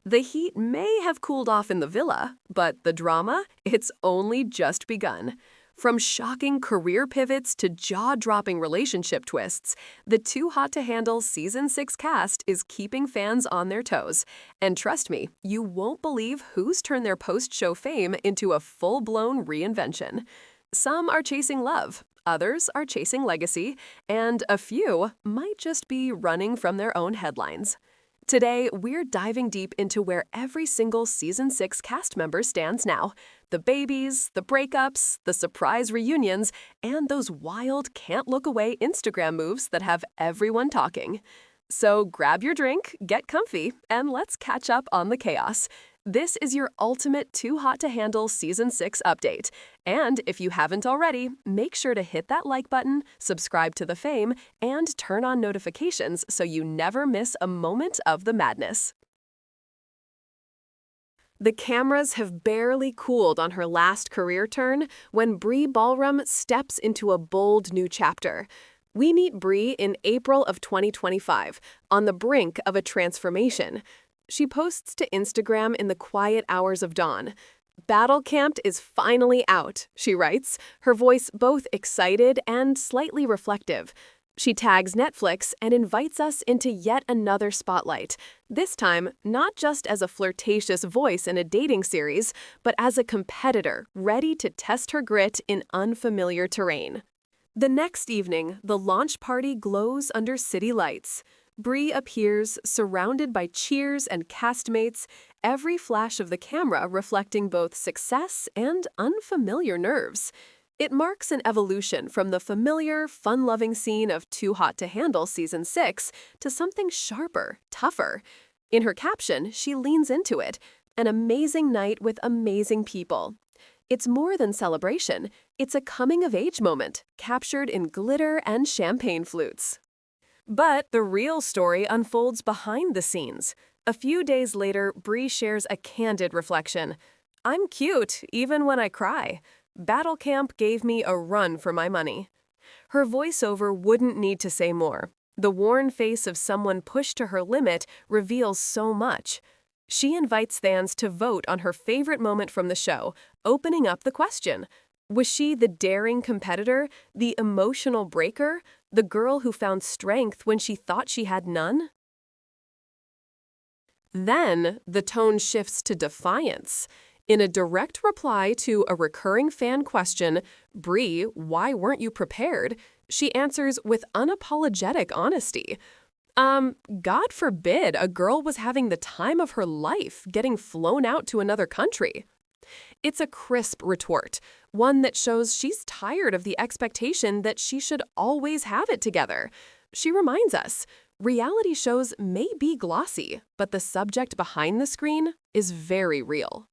The heat may have cooled off in the villa, but the drama, it's only just begun. From shocking career pivots to jaw-dropping relationship twists, the Too Hot to Handle Season 6 cast is keeping fans on their toes. And trust me, you won't believe who's turned their post-show fame into a full-blown reinvention. Some are chasing love, others are chasing legacy, and a few might just be running from their own headlines. Today, we're diving deep into where every single Season 6 cast member stands now. The babies, the breakups, the surprise reunions, and those wild can't-look-away Instagram moves that have everyone talking. So grab your drink, get comfy, and let's catch up on the chaos. This is your ultimate Too Hot to Handle Season 6 update. And if you haven't already, make sure to hit that like button, subscribe to TheFame, and turn on notifications so you never miss a moment of the madness. The cameras have barely cooled on her last career turn when Bri Balram steps into a bold new chapter. We meet Bri in April of 2025, on the brink of a transformation. She posts to Instagram in the quiet hours of dawn. "Battle Camped is finally out," she writes, her voice both excited and slightly reflective. She tags Netflix and invites us into yet another spotlight, this time not just as a flirtatious voice in a dating series, but as a competitor ready to test her grit in unfamiliar terrain. The next evening, the launch party glows under city lights. Bri appears, surrounded by cheers and castmates, every flash of the camera reflecting both success and unfamiliar nerves. It marks an evolution from the familiar, fun-loving scene of Too Hot to Handle Season 6 to something sharper, tougher. In her caption, she leans into it, "An amazing night with amazing people." It's more than celebration, it's a coming-of-age moment, captured in glitter and champagne flutes. But the real story unfolds behind the scenes. A few days later, Bri shares a candid reflection. "I'm cute, even when I cry. Battle Camp gave me a run for my money." Her voiceover wouldn't need to say more. The worn face of someone pushed to her limit reveals so much. She invites fans to vote on her favorite moment from the show, opening up the question. Was she the daring competitor, the emotional breaker, the girl who found strength when she thought she had none? Then, the tone shifts to defiance. In a direct reply to a recurring fan question, "Bri, why weren't you prepared?" she answers with unapologetic honesty. God forbid a girl was having the time of her life getting flown out to another country. It's a crisp retort, one that shows she's tired of the expectation that she should always have it together. She reminds us, reality shows may be glossy, but the subject behind the screen is very real.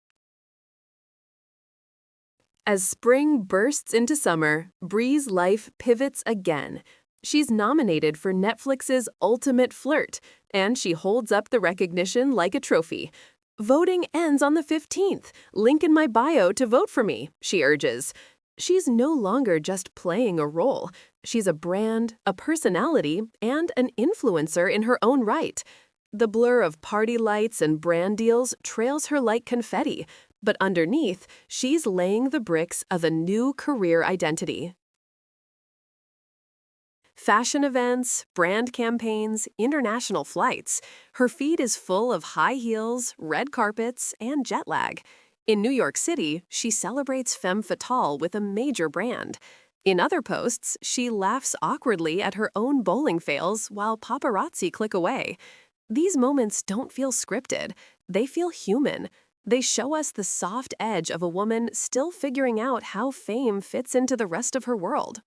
As spring bursts into summer, Bri's life pivots again. She's nominated for Netflix's Ultimate Flirt, and she holds up the recognition like a trophy. "Voting ends on the 15th. Link in my bio to vote for me," she urges. She's no longer just playing a role. She's a brand, a personality, and an influencer in her own right. The blur of party lights and brand deals trails her like confetti, but underneath, she's laying the bricks of a new career identity. Fashion events, brand campaigns, international flights. Her feed is full of high heels, red carpets, and jet lag. In New York City, she celebrates femme fatale with a major brand. In other posts, she laughs awkwardly at her own bowling fails while paparazzi click away. These moments don't feel scripted. They feel human. They show us the soft edge of a woman still figuring out how fame fits into the rest of her world.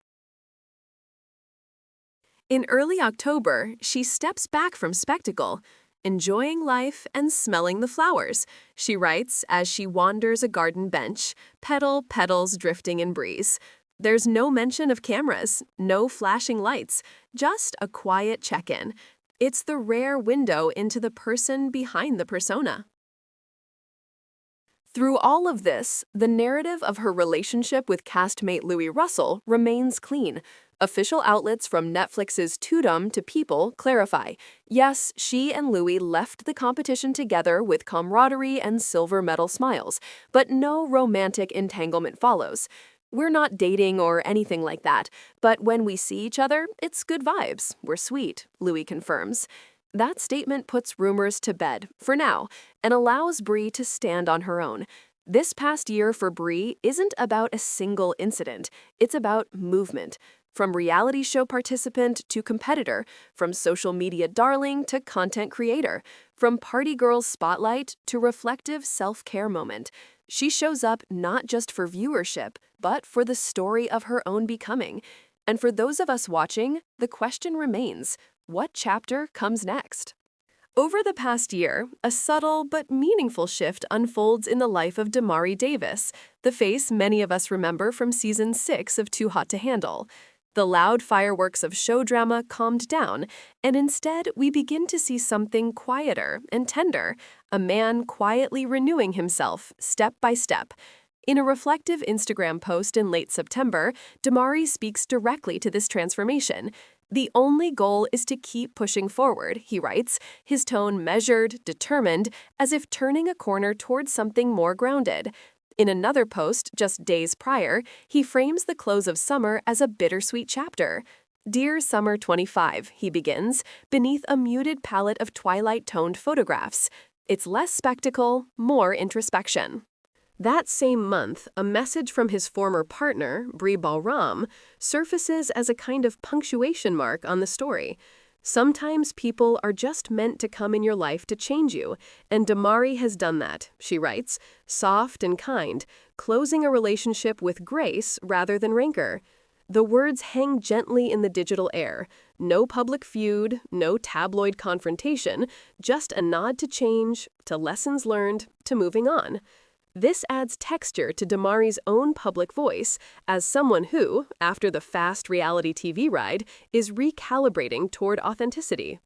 In early October, she steps back from spectacle, enjoying life and smelling the flowers, she writes as she wanders a garden bench, petals drifting in breeze. There's no mention of cameras, no flashing lights, just a quiet check-in. It's the rare window into the person behind the persona. Through all of this, the narrative of her relationship with castmate Louis Russell remains clean. Official outlets from Netflix's Tudum to People clarify, yes, she and Louis left the competition together with camaraderie and silver medal smiles, but no romantic entanglement follows. We're not dating or anything like that, but when we see each other, it's good vibes. We're sweet, Louis confirms. That statement puts rumors to bed, for now, and allows Brie to stand on her own. This past year for Brie isn't about a single incident, it's about movement. From reality show participant to competitor, from social media darling to content creator, from party girl's spotlight to reflective self-care moment. She shows up not just for viewership, but for the story of her own becoming. And for those of us watching, the question remains, what chapter comes next? Over the past year, a subtle but meaningful shift unfolds in the life of Demari Davis, the face many of us remember from Season 6 of Too Hot to Handle. The loud fireworks of show drama calmed down, and instead we begin to see something quieter and tender, a man quietly renewing himself step by step. In a reflective Instagram post in late September, Demari speaks directly to this transformation. The only goal is to keep pushing forward, he writes, his tone measured, determined, as if turning a corner towards something more grounded. In another post, just days prior, he frames the close of summer as a bittersweet chapter. Dear Summer 25, he begins, beneath a muted palette of twilight-toned photographs. It's less spectacle, more introspection. That same month, a message from his former partner, Brianna Balram, surfaces as a kind of punctuation mark on the story. Sometimes people are just meant to come in your life to change you, and Demari has done that, she writes, soft and kind, closing a relationship with grace rather than rancor. The words hang gently in the digital air. No public feud, no tabloid confrontation, just a nod to change, to lessons learned, to moving on. This adds texture to Demari's own public voice as someone who, after the fast reality TV ride, is recalibrating toward authenticity.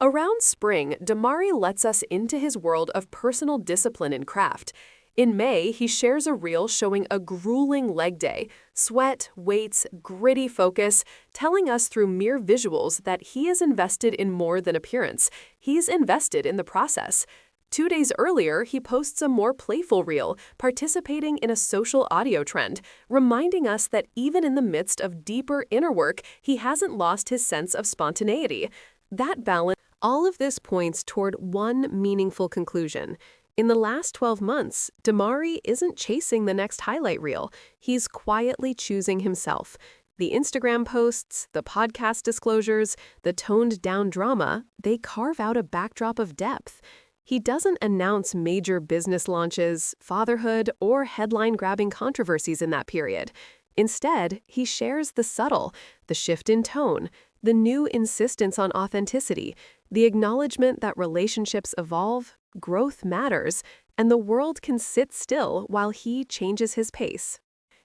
Around spring, Demari lets us into his world of personal discipline and craft. In May, he shares a reel showing a grueling leg day, sweat, weights, gritty focus, telling us through mere visuals that he is invested in more than appearance. He's invested in the process. 2 days earlier, he posts a more playful reel, participating in a social audio trend, reminding us that even in the midst of deeper inner work, he hasn't lost his sense of spontaneity. That balance, all of this points toward one meaningful conclusion. In the last 12 months, Demari isn't chasing the next highlight reel. He's quietly choosing himself. The Instagram posts, the podcast disclosures, the toned-down drama, they carve out a backdrop of depth. He doesn't announce major business launches, fatherhood, or headline-grabbing controversies in that period. Instead, he shares the subtle, the shift in tone, the new insistence on authenticity, the acknowledgement that relationships evolve, growth matters, and the world can sit still while he changes his pace.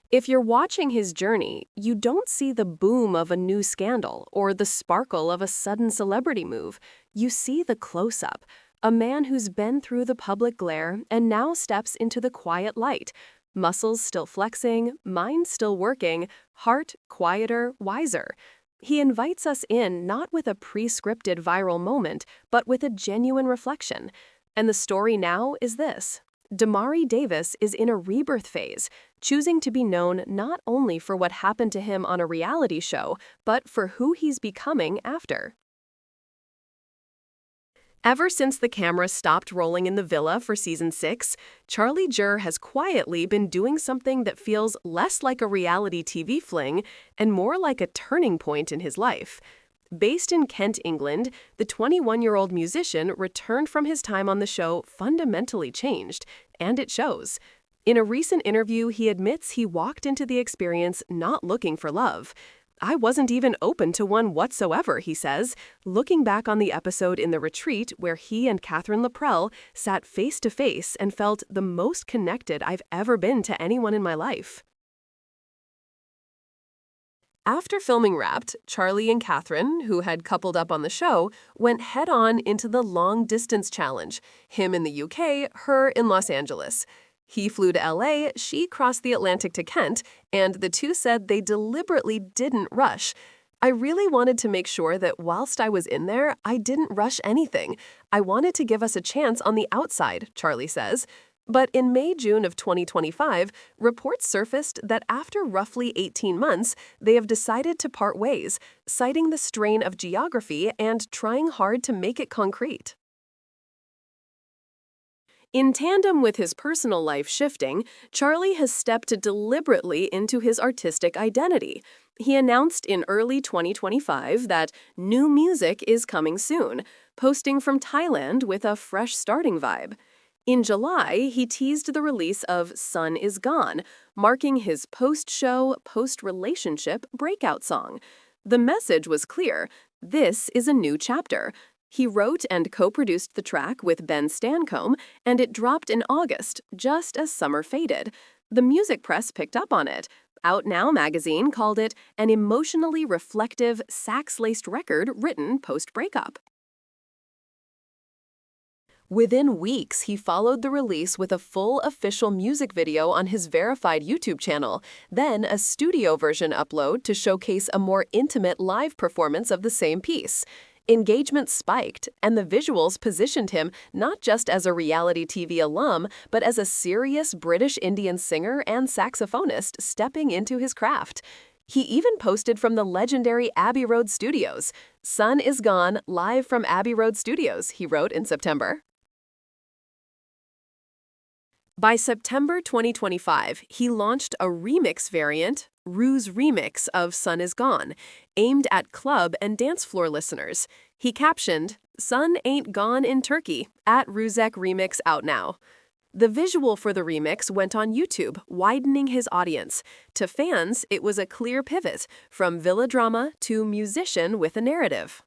If you're watching his journey, you don't see the boom of a new scandal or the sparkle of a sudden celebrity move. You see the close-up. A man who's been through the public glare and now steps into the quiet light. Muscles still flexing, mind still working, heart quieter, wiser. He invites us in not with a pre-scripted viral moment, but with a genuine reflection. And the story now is this. Demari Davis is in a rebirth phase, choosing to be known not only for what happened to him on a reality show, but for who he's becoming after. Ever since the camera stopped rolling in the villa for Season 6, Jeer has quietly been doing something that feels less like a reality TV fling and more like a turning point in his life. Based in Kent, England, the 21-year-old musician returned from his time on the show fundamentally changed, and it shows. In a recent interview, he admits he walked into the experience not looking for love. I wasn't even open to one whatsoever, he says, looking back on the episode in the retreat where he and Katherine Laprell sat face to face and felt the most connected I've ever been to anyone in my life. After filming Wrapped, Charlie and Katherine, who had coupled up on the show, went head-on into the long-distance challenge, him in the UK, her in Los Angeles. He flew to LA, she crossed the Atlantic to Kent, and the two said they deliberately didn't rush. I really wanted to make sure that whilst I was in there, I didn't rush anything. I wanted to give us a chance on the outside, Charlie says. But in May-June of 2025, reports surfaced that after roughly 18 months, they have decided to part ways, citing the strain of geography and trying hard to make it concrete. In tandem with his personal life shifting, Charlie has stepped deliberately into his artistic identity. He announced in early 2025 that new music is coming soon, posting from Thailand with a fresh starting vibe. In July, he teased the release of Sun Is Gone, marking his post-show, post-relationship breakout song. The message was clear: this is a new chapter. He wrote and co-produced the track with Ben Stancombe, and it dropped in August, just as summer faded. The music press picked up on it. Out Now magazine called it an emotionally reflective, sax-laced record written post-breakup. Within weeks, he followed the release with a full official music video on his verified YouTube channel, then a studio version upload to showcase a more intimate live performance of the same piece. Engagement spiked, and the visuals positioned him not just as a reality TV alum, but as a serious British Indian singer and saxophonist stepping into his craft. He even posted from the legendary Abbey Road Studios. Sun Is Gone, live from Abbey Road Studios, he wrote in September. By September 2025, he launched a remix variant, Rue's Remix of Sun Is Gone, aimed at club and dance floor listeners. He captioned, "Sun ain't gone in Turkey, at Ruzek Remix out now." The visual for the remix went on YouTube, widening his audience. To fans, it was a clear pivot, from villa drama to musician with a narrative.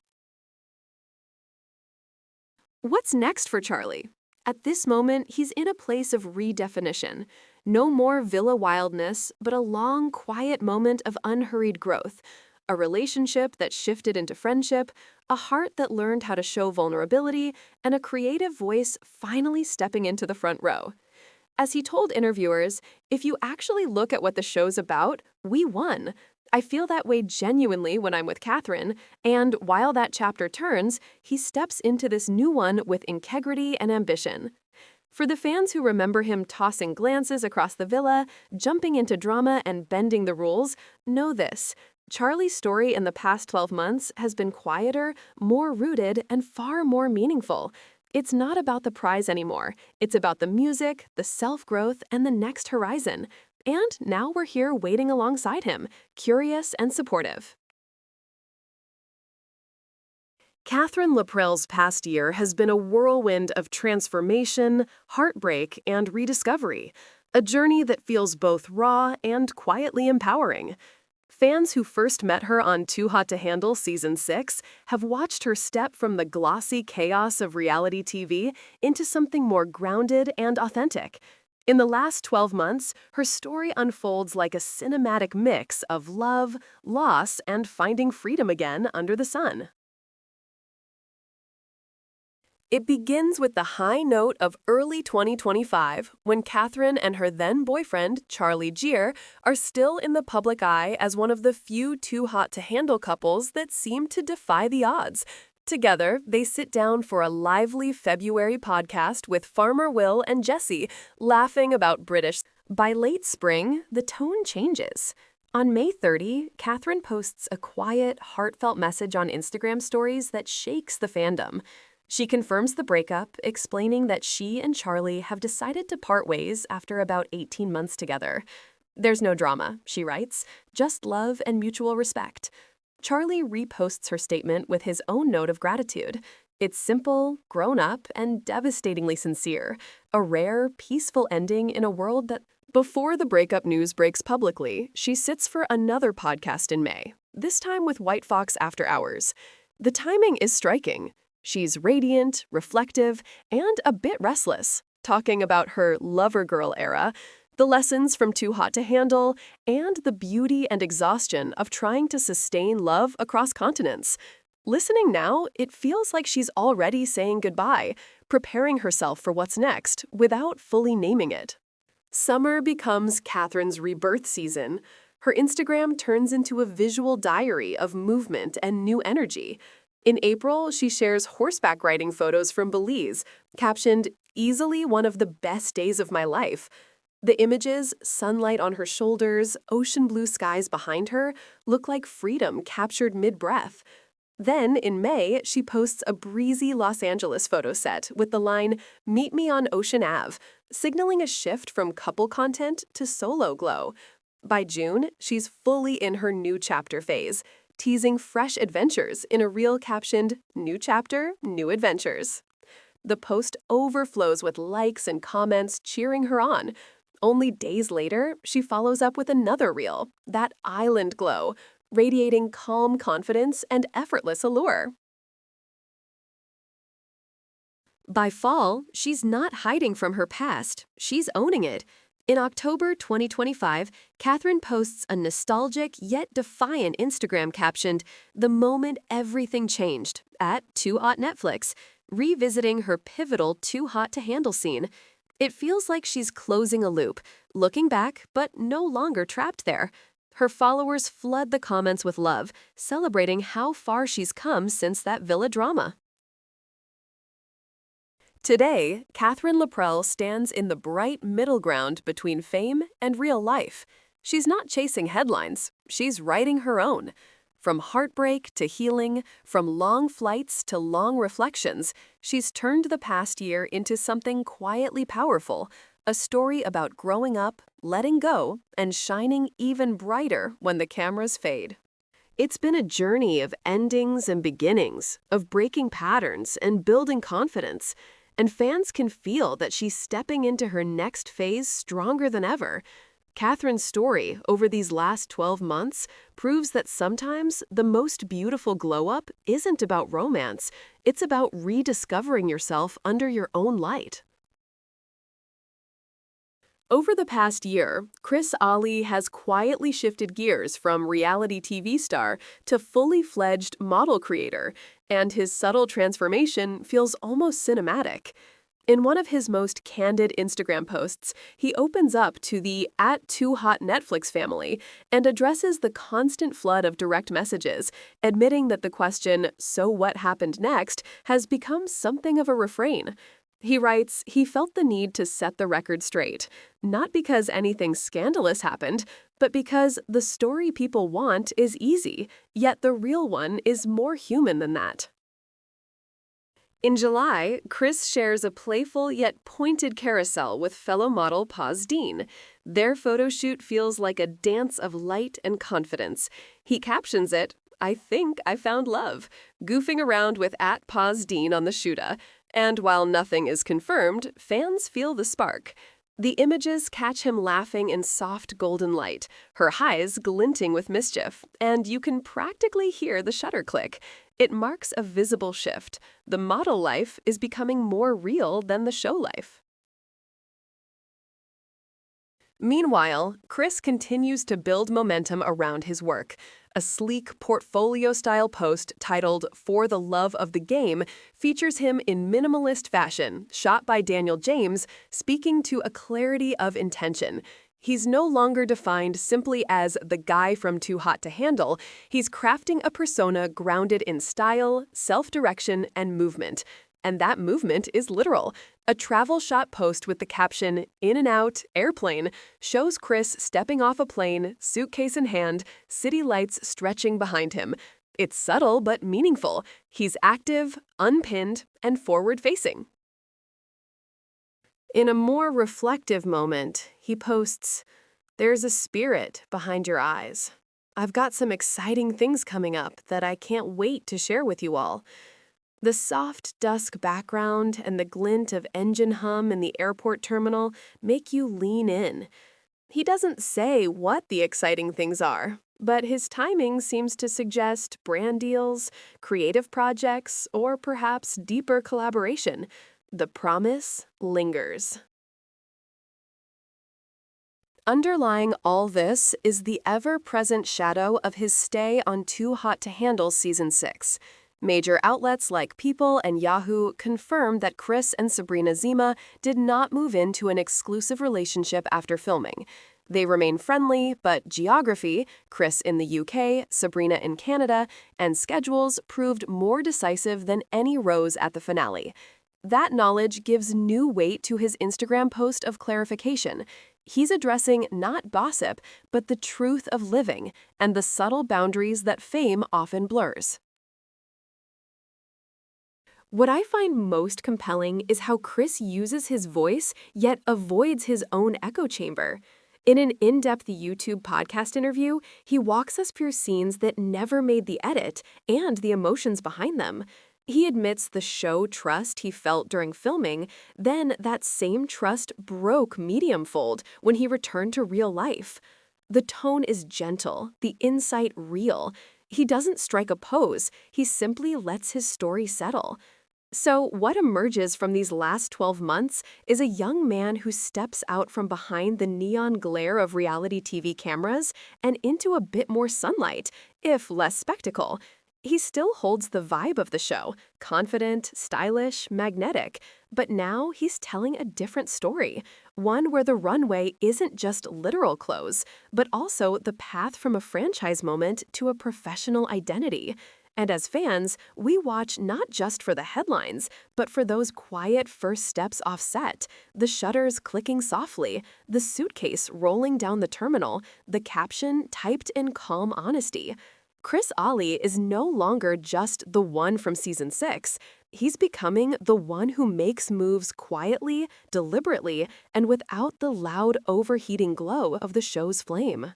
What's next for Charlie? At this moment, he's in a place of redefinition. No more villa wildness, but a long, quiet moment of unhurried growth. A relationship that shifted into friendship, a heart that learned how to show vulnerability, and a creative voice finally stepping into the front row. As he told interviewers, "If you actually look at what the show's about, we won. I feel that way genuinely when I'm with Katherine, and while that chapter turns, he steps into this new one with integrity and ambition." For the fans who remember him tossing glances across the villa, jumping into drama, and bending the rules, know this: Charlie's story in the past 12 months has been quieter, more rooted, and far more meaningful. It's not about the prize anymore. It's about the music, the self-growth, and the next horizon. And now we're here waiting alongside him, curious and supportive. Katherine Laprell's past year has been a whirlwind of transformation, heartbreak, and rediscovery, a journey that feels both raw and quietly empowering. Fans who first met her on Too Hot to Handle Season 6 have watched her step from the glossy chaos of reality TV into something more grounded and authentic. In the last 12 months, her story unfolds like a cinematic mix of love, loss, and finding freedom again under the sun. It begins with the high note of early 2025, when Katherine and her then-boyfriend, Charlie Jeer, are still in the public eye as one of the few Too Hot to Handle couples that seem to defy the odds. Together, they sit down for a lively February podcast with Farmer Will and Jessie, laughing about British. By late spring, the tone changes. On May 30, Katherine posts a quiet, heartfelt message on Instagram stories that shakes the fandom. She confirms the breakup, explaining that she and Charlie have decided to part ways after about 18 months together. "There's no drama," she writes, "just love and mutual respect." Charlie reposts her statement with his own note of gratitude. It's simple, grown-up, and devastatingly sincere, a rare, peaceful ending in a world that... Before the breakup news breaks publicly, she sits for another podcast in May, this time with White Fox After Hours. The timing is striking. She's radiant, reflective, and a bit restless, talking about her lover girl era, the lessons from Too Hot to Handle, and the beauty and exhaustion of trying to sustain love across continents. Listening now, it feels like she's already saying goodbye, preparing herself for what's next without fully naming it. Summer becomes Katherine's rebirth season. Her Instagram turns into a visual diary of movement and new energy. In April, she shares horseback riding photos from Belize, captioned, "Easily one of the best days of my life." The images, sunlight on her shoulders, ocean blue skies behind her, look like freedom captured mid-breath. Then, in May, she posts a breezy Los Angeles photo set with the line, "Meet me on Ocean Ave," signaling a shift from couple content to solo glow. By June, she's fully in her new chapter phase, teasing fresh adventures in a reel captioned, "New chapter, new adventures." The post overflows with likes and comments cheering her on. Only days later, she follows up with another reel, that island glow, radiating calm confidence and effortless allure. By fall, she's not hiding from her past, she's owning it. In October 2025, Katherine posts a nostalgic yet defiant Instagram captioned, "The moment everything changed," at Too Hot Netflix, revisiting her pivotal Too Hot to Handle scene. It feels like she's closing a loop, looking back, but no longer trapped there. Her followers flood the comments with love, celebrating how far she's come since that villa drama. Today, Katherine Laprell stands in the bright middle ground between fame and real life. She's not chasing headlines, she's writing her own. From heartbreak to healing, from long flights to long reflections, she's turned the past year into something quietly powerful, a story about growing up, letting go, and shining even brighter when the cameras fade. It's been a journey of endings and beginnings, of breaking patterns and building confidence, and fans can feel that she's stepping into her next phase stronger than ever. Katherine's story over these last 12 months proves that sometimes the most beautiful glow-up isn't about romance, it's about rediscovering yourself under your own light. Over the past year, Chris Ali has quietly shifted gears from reality TV star to fully fledged model creator, and his subtle transformation feels almost cinematic. In one of his most candid Instagram posts, he opens up to the @Too Hot Netflix family and addresses the constant flood of direct messages, admitting that the question, "So what happened next?" has become something of a refrain. He writes, he felt the need to set the record straight, not because anything scandalous happened, but because the story people want is easy, yet the real one is more human than that. In July, Chris shares a playful yet pointed carousel with fellow model Paz Dean. Their photo shoot feels like a dance of light and confidence. He captions it, "I think I found love," goofing around with @Paz Dean on the shoota. And while nothing is confirmed, fans feel the spark. The images catch him laughing in soft golden light, her eyes glinting with mischief, and you can practically hear the shutter click. It marks a visible shift. The model life is becoming more real than the show life. Meanwhile, Chris continues to build momentum around his work. A sleek portfolio-style post titled "For the Love of the Game" features him in minimalist fashion, shot by Daniel James, speaking to a clarity of intention. He's no longer defined simply as the guy from Too Hot to Handle. He's crafting a persona grounded in style, self-direction, and movement. And that movement is literal. A travel shot post with the caption, "In and out, airplane," shows Chris stepping off a plane, suitcase in hand, city lights stretching behind him. It's subtle but meaningful. He's active, unpinned, and forward-facing. In a more reflective moment, he posts, "There's a spirit behind your eyes. I've got some exciting things coming up that I can't wait to share with you all." The soft dusk background and the glint of engine hum in the airport terminal make you lean in. He doesn't say what the exciting things are, but his timing seems to suggest brand deals, creative projects, or perhaps deeper collaboration. The promise lingers. Underlying all this is the ever-present shadow of his stay on Too Hot to Handle Season 6. Major outlets like People and Yahoo confirm that Chris and Sabrina Zema did not move into an exclusive relationship after filming. They remain friendly, but geography, Chris in the UK, Sabrina in Canada, and schedules proved more decisive than any rose at the finale. That knowledge gives new weight to his Instagram post of clarification. He's addressing not gossip, but the truth of living and the subtle boundaries that fame often blurs. What I find most compelling is how Chris uses his voice, yet avoids his own echo chamber. In an in-depth YouTube podcast interview, he walks us through scenes that never made the edit and the emotions behind them. He admits the show trust he felt during filming, then that same trust broke medium-fold when he returned to real life. The tone is gentle, the insight real. He doesn't strike a pose, he simply lets his story settle. So, what emerges from these last 12 months is a young man who steps out from behind the neon glare of reality TV cameras and into a bit more sunlight, if less spectacle. He still holds the vibe of the show, confident, stylish, magnetic, but now he's telling a different story, one where the runway isn't just literal clothes, but also the path from a franchise moment to a professional identity. And as fans, we watch not just for the headlines, but for those quiet first steps off set, the shutters clicking softly, the suitcase rolling down the terminal, the caption typed in calm honesty. Chris Ollie is no longer just the one from season 6. He's becoming the one who makes moves quietly, deliberately, and without the loud, overheating glow of the show's flame.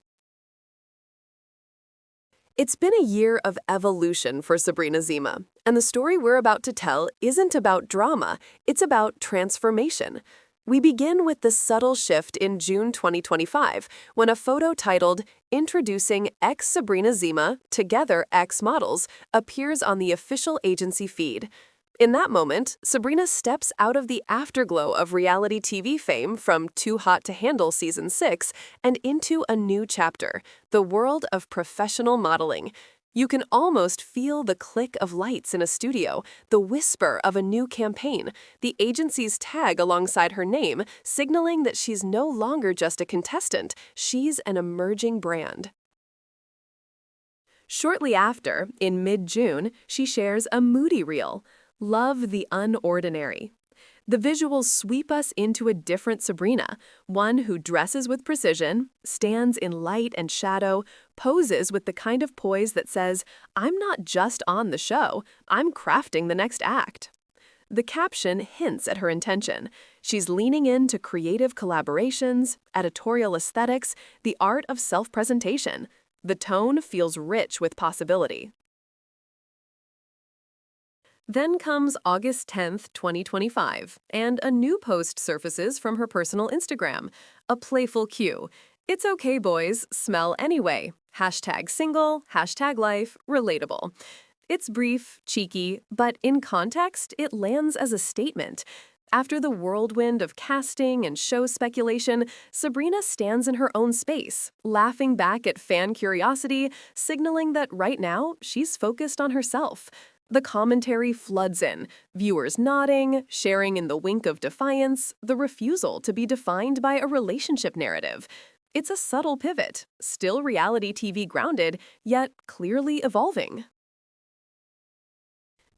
It's been a year of evolution for Sabrina Zema, and the story we're about to tell isn't about drama, it's about transformation. We begin with the subtle shift in June 2025, when a photo titled, "Introducing ex-Sabrina Zema, Together Ex-Models," appears on the official agency feed. In that moment, Sabrina steps out of the afterglow of reality TV fame from Too Hot to Handle Season 6 and into a new chapter, the world of professional modeling. You can almost feel the click of lights in a studio, the whisper of a new campaign, the agency's tag alongside her name, signaling that she's no longer just a contestant, she's an emerging brand. Shortly after, in mid-June, she shares a moody reel. Love the unordinary. The visuals sweep us into a different Sabrina, one who dresses with precision, stands in light and shadow, poses with the kind of poise that says, "I'm not just on the show, I'm crafting the next act." The caption hints at her intention. She's leaning into creative collaborations, editorial aesthetics, the art of self-presentation. The tone feels rich with possibility. Then comes August 10th, 2025, and a new post surfaces from her personal Instagram, a playful cue. "It's okay, boys, smell anyway. Hashtag single, hashtag life, relatable." It's brief, cheeky, but in context, it lands as a statement. After the whirlwind of casting and show speculation, Sabrina stands in her own space, laughing back at fan curiosity, signaling that right now, she's focused on herself. The commentary floods in, viewers nodding, sharing in the wink of defiance, the refusal to be defined by a relationship narrative. It's a subtle pivot, still reality TV grounded, yet clearly evolving.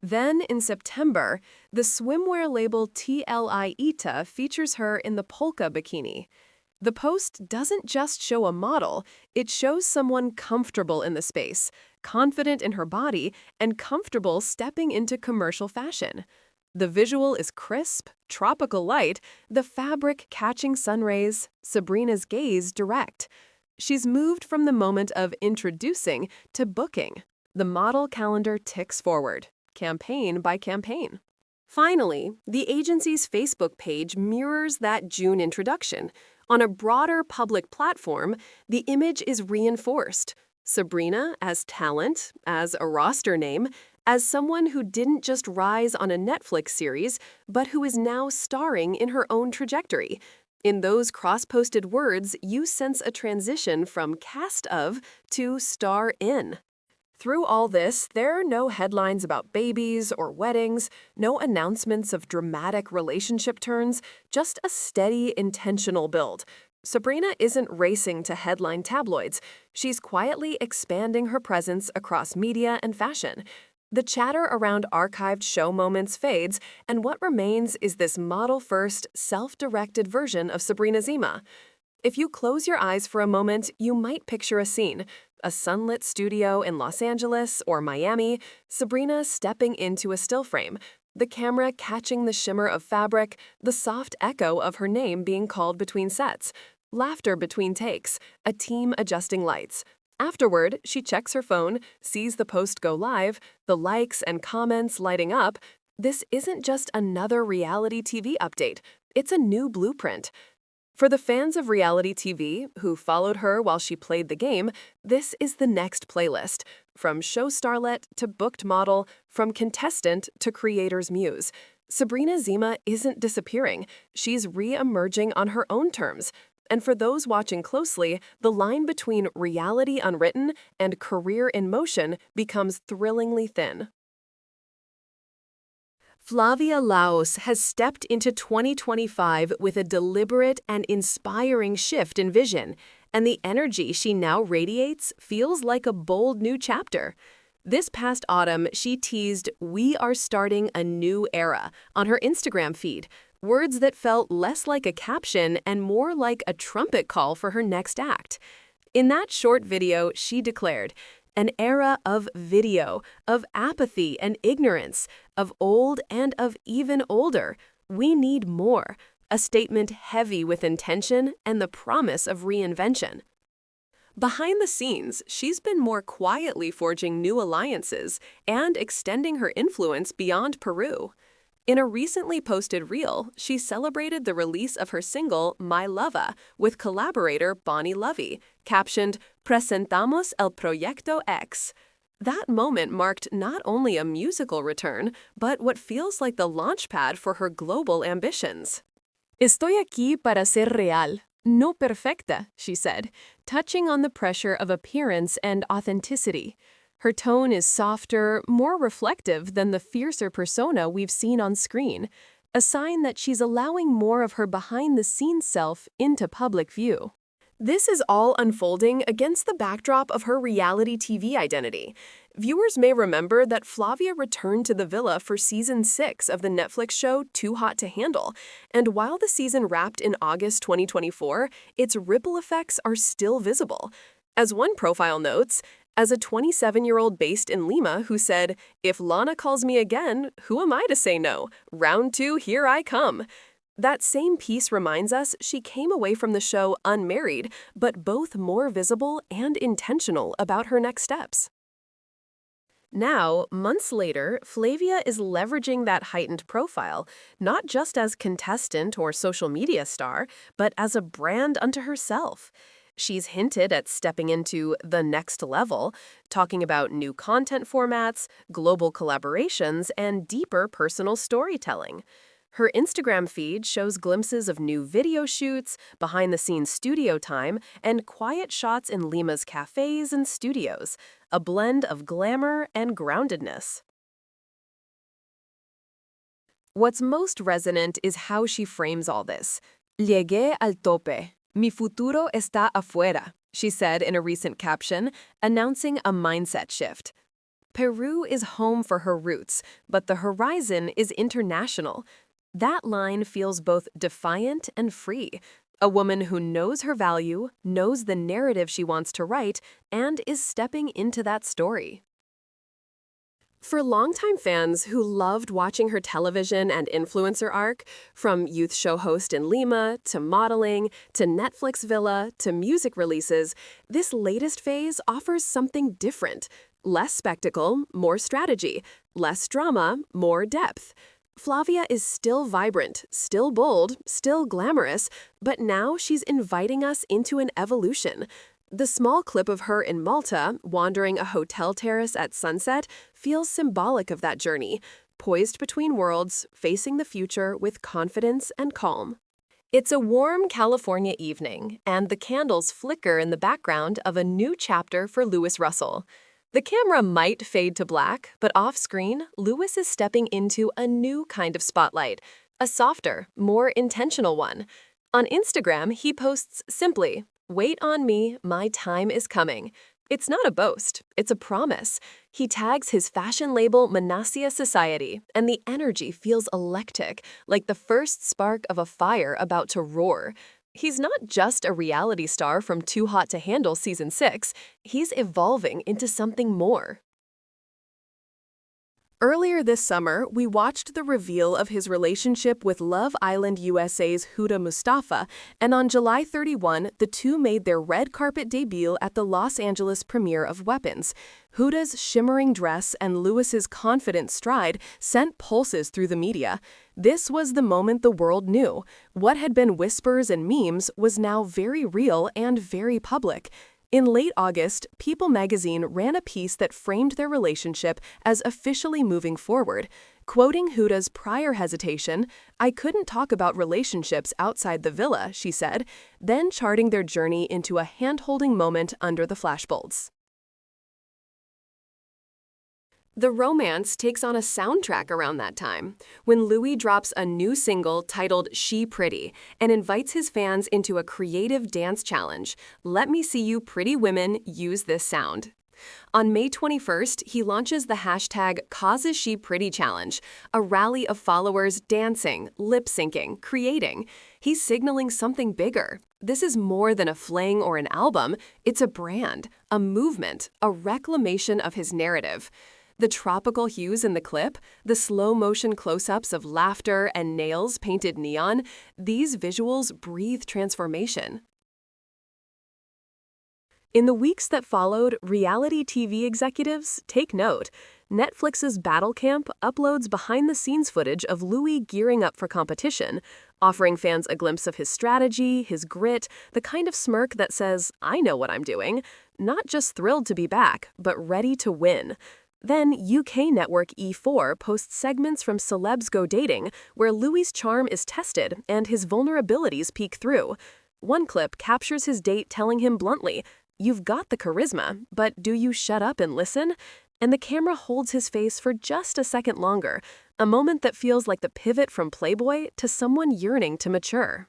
Then, in September, the swimwear label TLI Ita features her in the polka bikini. The post doesn't just show a model, it shows someone comfortable in the space, confident in her body, and comfortable stepping into commercial fashion. The visual is crisp, tropical light, the fabric catching sun rays, Sabrina's gaze direct. She's moved from the moment of introducing to booking. The model calendar ticks forward, campaign by campaign. Finally, the agency's Facebook page mirrors that June introduction. On a broader public platform, the image is reinforced. Sabrina as talent, as a roster name, as someone who didn't just rise on a Netflix series, but who is now starring in her own trajectory. In those cross-posted words, you sense a transition from cast of to star in. Through all this, there are no headlines about babies or weddings, no announcements of dramatic relationship turns, just a steady, intentional build. Sabrina isn't racing to headline tabloids. She's quietly expanding her presence across media and fashion. The chatter around archived show moments fades, and what remains is this model-first, self-directed version of Sabrina Zema. If you close your eyes for a moment, you might picture a scene. A sunlit studio in Los Angeles or Miami, Sabrina stepping into a still frame, the camera catching the shimmer of fabric, the soft echo of her name being called between sets, laughter between takes, a team adjusting lights. Afterward, she checks her phone, sees the post go live, the likes and comments lighting up. This isn't just another reality TV update, it's a new blueprint. For the fans of reality TV who followed her while she played the game, this is the next playlist. From show starlet to booked model, from contestant to creator's muse. Sabrina Zema isn't disappearing. She's re-emerging on her own terms. And for those watching closely, the line between reality unwritten and career in motion becomes thrillingly thin. Flavia Laos has stepped into 2025 with a deliberate and inspiring shift in vision, and the energy she now radiates feels like a bold new chapter. This past autumn, she teased, "We are starting a new era," on her Instagram feed, words that felt less like a caption and more like a trumpet call for her next act. In that short video, she declared, "An era of video, of apathy and ignorance, of old and of even older. We need more," a statement heavy with intention and the promise of reinvention. Behind the scenes, she's been more quietly forging new alliances and extending her influence beyond Peru. In a recently posted reel, she celebrated the release of her single, My Lova, with collaborator Bonnie Lovey, captioned, "Presentamos el Proyecto X." That moment marked not only a musical return, but what feels like the launchpad for her global ambitions. "Estoy aquí para ser real, no perfecta," she said, touching on the pressure of appearance and authenticity. Her tone is softer, more reflective than the fiercer persona we've seen on screen, a sign that she's allowing more of her behind-the-scenes self into public view. This is all unfolding against the backdrop of her reality TV identity. Viewers may remember that Flavia returned to the villa for season 6 of the Netflix show Too Hot to Handle, and while the season wrapped in August 2024, its ripple effects are still visible. As one profile notes, as a 27-year-old based in Lima who said, "If Lana calls me again, who am I to say no? Round 2, here I come." That same piece reminds us she came away from the show unmarried, but both more visible and intentional about her next steps. Now, months later, Flavia is leveraging that heightened profile, not just as contestant or social media star, but as a brand unto herself. She's hinted at stepping into the next level, talking about new content formats, global collaborations, and deeper personal storytelling. Her Instagram feed shows glimpses of new video shoots, behind-the-scenes studio time, and quiet shots in Lima's cafes and studios, a blend of glamour and groundedness. What's most resonant is how she frames all this. "Llegué al tope. Mi futuro está afuera," she said in a recent caption, announcing a mindset shift. Peru is home for her roots, but the horizon is international. That line feels both defiant and free. A woman who knows her value, knows the narrative she wants to write, and is stepping into that story. For longtime fans who loved watching her television and influencer arc, from youth show host in Lima, to modeling, to Netflix villa, to music releases, this latest phase offers something different. Less spectacle, more strategy. Less drama, more depth. Flavia is still vibrant, still bold, still glamorous, but now she's inviting us into an evolution. The small clip of her in Malta, wandering a hotel terrace at sunset, feels symbolic of that journey, poised between worlds, facing the future with confidence and calm. It's a warm California evening, and the candles flicker in the background of a new chapter for Louis Russell. The camera might fade to black, but off-screen, Lewis is stepping into a new kind of spotlight, a softer, more intentional one. On Instagram, he posts simply, "Wait on me, my time is coming." It's not a boast, it's a promise. He tags his fashion label Manasseh Society, and the energy feels electric, like the first spark of a fire about to roar. He's not just a reality star from Too Hot to Handle Season 6, he's evolving into something more. Earlier this summer, we watched the reveal of his relationship with Love Island USA's Huda Mustafa, and on July 31, the two made their red carpet debut at the Los Angeles premiere of Weapons. Huda's shimmering dress and Lewis's confident stride sent pulses through the media. This was the moment the world knew. What had been whispers and memes was now very real and very public. In late August, People magazine ran a piece that framed their relationship as officially moving forward. Quoting Huda's prior hesitation, "I couldn't talk about relationships outside the villa," she said, then charting their journey into a hand-holding moment under the flashbulbs. The romance takes on a soundtrack around that time, when Louis drops a new single titled She Pretty and invites his fans into a creative dance challenge. Let me see you pretty women use this sound. On May 21st, he launches the hashtag #CauseIsShePretty challenge, a rally of followers dancing, lip-syncing, creating. He's signaling something bigger. This is more than a fling or an album. It's a brand, a movement, a reclamation of his narrative. The tropical hues in the clip, the slow-motion close-ups of laughter and nails painted neon, these visuals breathe transformation. In the weeks that followed, reality TV executives, take note. Netflix's Battle Camp uploads behind-the-scenes footage of Louis gearing up for competition, offering fans a glimpse of his strategy, his grit, the kind of smirk that says, "I know what I'm doing," not just thrilled to be back, but ready to win. Then UK network E4 posts segments from Celebs Go Dating, where Louis' charm is tested and his vulnerabilities peek through. One clip captures his date telling him bluntly, "You've got the charisma, but do you shut up and listen?" And the camera holds his face for just a second longer, a moment that feels like the pivot from Playboy to someone yearning to mature.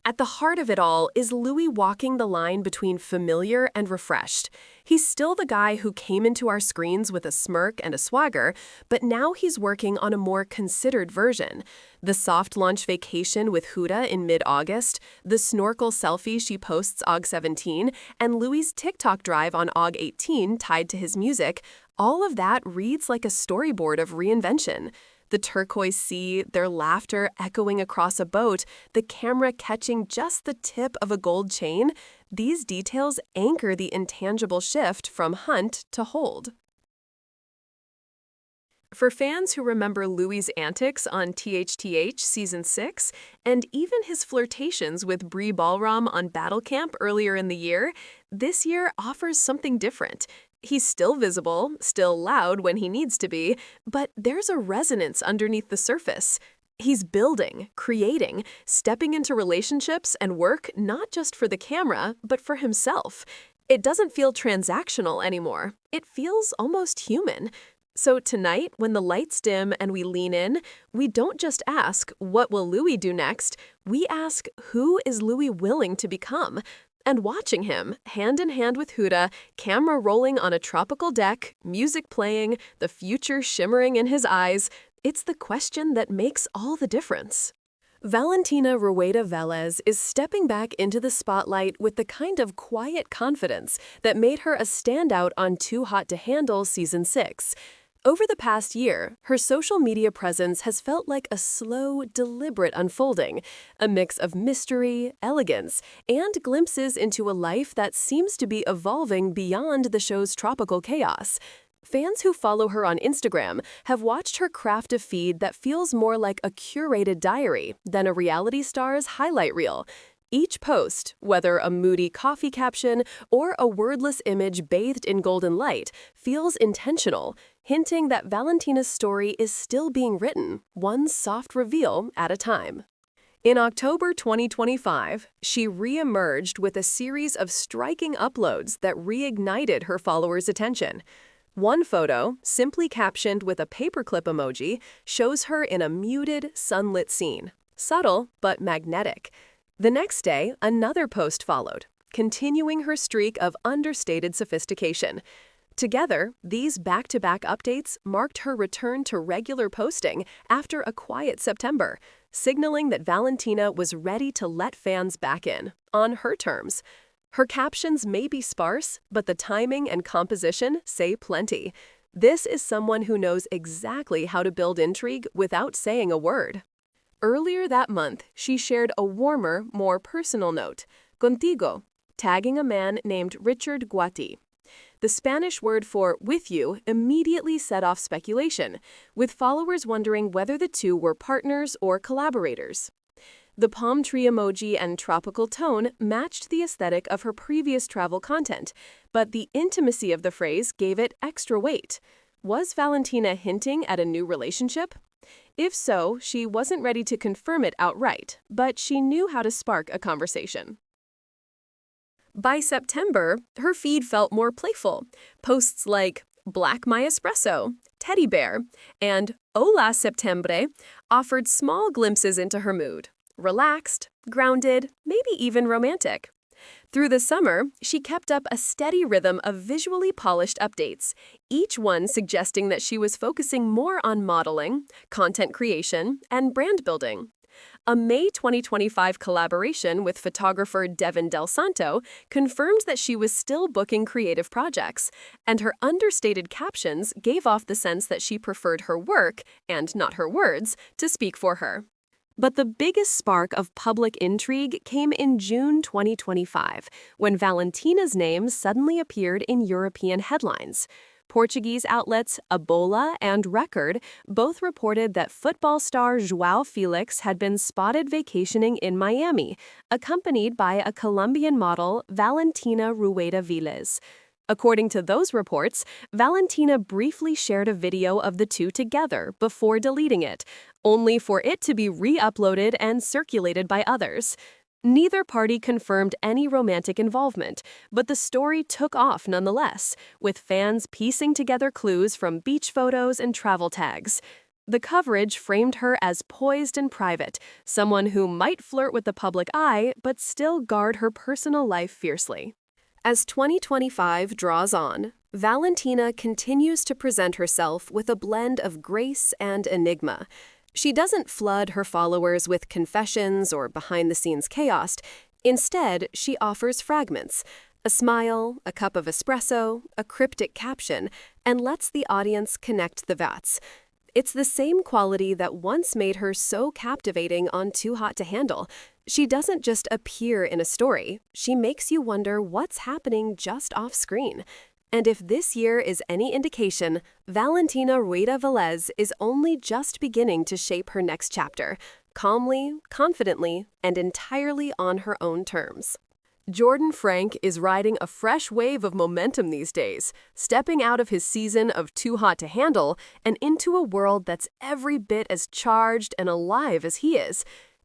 At the heart of it all is Louis walking the line between familiar and refreshed. He's still the guy who came into our screens with a smirk and a swagger, but now he's working on a more considered version. The soft launch vacation with Huda in mid-August, the snorkel selfie she posts Aug 17, and Louis' TikTok drive on Aug 18 tied to his music, all of that reads like a storyboard of reinvention. The turquoise sea, their laughter echoing across a boat, the camera catching just the tip of a gold chain, these details anchor the intangible shift from hunt to hold. For fans who remember Louis' antics on THTH Season 6, and even his flirtations with Brie Balram on Battle Camp earlier in the year, this year offers something different. He's still visible, still loud when he needs to be, but there's a resonance underneath the surface. He's building, creating, stepping into relationships and work not just for the camera, but for himself. It doesn't feel transactional anymore. It feels almost human. So tonight, when the lights dim and we lean in, we don't just ask, what will Louis do next? We ask, who is Louis willing to become? And watching him, hand in hand with Huda, camera rolling on a tropical deck, music playing, the future shimmering in his eyes, it's the question that makes all the difference. Valentina Rueda Velez is stepping back into the spotlight with the kind of quiet confidence that made her a standout on Too Hot to Handle Season 6. Over the past year, her social media presence has felt like a slow, deliberate unfolding, a mix of mystery, elegance, and glimpses into a life that seems to be evolving beyond the show's tropical chaos. Fans who follow her on Instagram have watched her craft a feed that feels more like a curated diary than a reality star's highlight reel. Each post, whether a moody coffee caption or a wordless image bathed in golden light, feels intentional, hinting that Valentina's story is still being written, one soft reveal at a time. In October 2025, she re-emerged with a series of striking uploads that reignited her followers' attention. One photo, simply captioned with a paperclip emoji, shows her in a muted, sunlit scene. Subtle, but magnetic. The next day, another post followed, continuing her streak of understated sophistication. Together, these back-to-back updates marked her return to regular posting after a quiet September, signaling that Valentina was ready to let fans back in, on her terms. Her captions may be sparse, but the timing and composition say plenty. This is someone who knows exactly how to build intrigue without saying a word. Earlier that month, she shared a warmer, more personal note, contigo, tagging a man named Richard Guati. The Spanish word for with you immediately set off speculation, with followers wondering whether the two were partners or collaborators. The palm tree emoji and tropical tone matched the aesthetic of her previous travel content, but the intimacy of the phrase gave it extra weight. Was Valentina hinting at a new relationship? If so, she wasn't ready to confirm it outright, but she knew how to spark a conversation. By September, her feed felt more playful. Posts like Black My Espresso, Teddy Bear, and Hola Septembre offered small glimpses into her mood. Relaxed, grounded, maybe even romantic. Through the summer, she kept up a steady rhythm of visually polished updates, each one suggesting that she was focusing more on modeling, content creation, and brand building. A May 2025 collaboration with photographer Devin Del Santo confirmed that she was still booking creative projects, and her understated captions gave off the sense that she preferred her work, and not her words, to speak for her. But the biggest spark of public intrigue came in June 2025, when Valentina's name suddenly appeared in European headlines. Portuguese outlets Ebola and Record both reported that football star João Felix had been spotted vacationing in Miami, accompanied by a Colombian model, Valentina Rueda Viles. According to those reports, Valentina briefly shared a video of the two together before deleting it, only for it to be re-uploaded and circulated by others. Neither party confirmed any romantic involvement, but the story took off nonetheless, with fans piecing together clues from beach photos and travel tags. The coverage framed her as poised and private, someone who might flirt with the public eye but still guard her personal life fiercely. As 2025 draws on, Valentina continues to present herself with a blend of grace and enigma. She doesn't flood her followers with confessions or behind-the-scenes chaos. Instead, she offers fragments, a smile, a cup of espresso, a cryptic caption, and lets the audience connect the dots. It's the same quality that once made her so captivating on Too Hot to Handle. She doesn't just appear in a story, she makes you wonder what's happening just off-screen. And if this year is any indication, Valentina Rueda Velez is only just beginning to shape her next chapter, calmly, confidently, and entirely on her own terms. Jordan Frank is riding a fresh wave of momentum these days, stepping out of his season of Too Hot to Handle and into a world that's every bit as charged and alive as he is.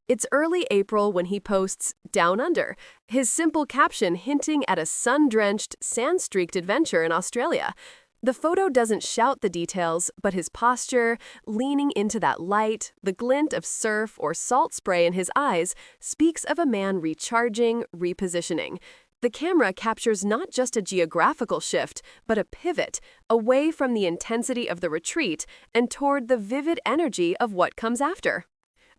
It's early April when he posts Down Under, his simple caption hinting at a sun-drenched, sand-streaked adventure in Australia. The photo doesn't shout the details, but his posture, leaning into that light, the glint of surf or salt spray in his eyes, speaks of a man recharging, repositioning. The camera captures not just a geographical shift, but a pivot, away from the intensity of the retreat and toward the vivid energy of what comes after.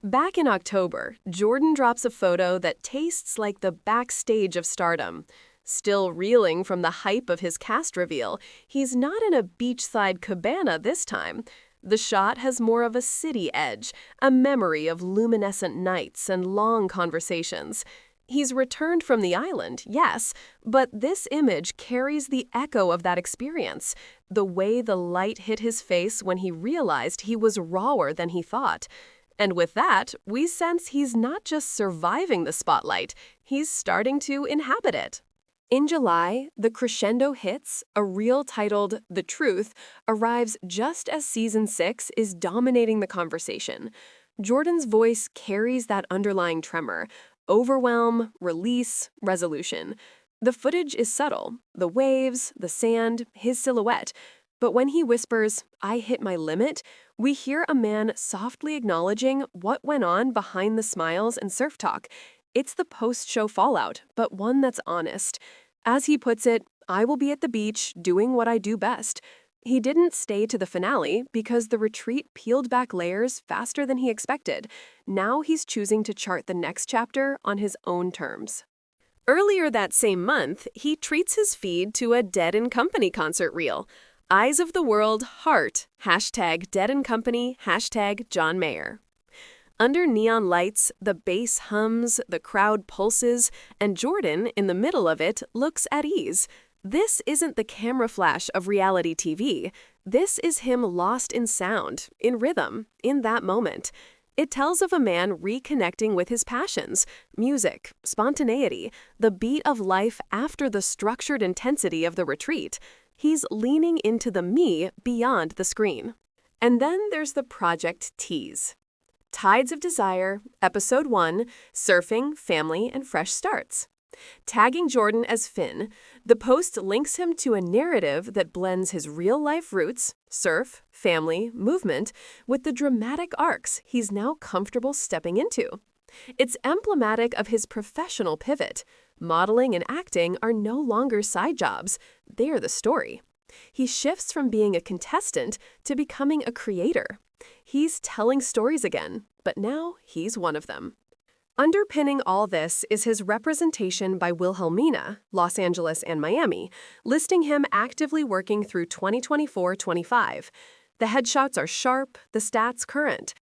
Back in October, Jordan drops a photo that tastes like the backstage of stardom. Still reeling from the hype of his cast reveal, he's not in a beachside cabana this time. The shot has more of a city edge, a memory of luminescent nights and long conversations. He's returned from the island, yes, but this image carries the echo of that experience, the way the light hit his face when he realized he was rawer than he thought. And with that, we sense he's not just surviving the spotlight, he's starting to inhabit it. In July, the crescendo hits, a reel titled The Truth, arrives just as Season 6 is dominating the conversation. Jordan's voice carries that underlying tremor: overwhelm, release, resolution. The footage is subtle: the waves, the sand, his silhouette. But when he whispers, "I hit my limit," we hear a man softly acknowledging what went on behind the smiles and surf talk. It's the post-show fallout, but one that's honest. As he puts it, "I will be at the beach doing what I do best." He didn't stay to the finale because the retreat peeled back layers faster than he expected. Now he's choosing to chart the next chapter on his own terms. Earlier that same month, he treats his feed to a Dead & Company concert reel. Eyes of the World, Heart, #Dead & Company, #John Mayer. Under neon lights, the bass hums, the crowd pulses, and Jordan, in the middle of it, looks at ease. This isn't the camera flash of reality TV. This is him lost in sound, in rhythm, in that moment. It tells of a man reconnecting with his passions: music, spontaneity, the beat of life after the structured intensity of the retreat. He's leaning into the me beyond the screen. And then there's the project tease. Tides of Desire, Episode 1, Surfing, Family, and Fresh Starts. Tagging Jordan as Finn, the post links him to a narrative that blends his real-life roots, surf, family, movement, with the dramatic arcs he's now comfortable stepping into. It's emblematic of his professional pivot. Modeling and acting are no longer side jobs. They're the story. He shifts from being a contestant to becoming a creator. He's telling stories again, but now he's one of them. Underpinning all this is his representation by Wilhelmina, Los Angeles and Miami, listing him actively working through 2024-25. The headshots are sharp, the stats current.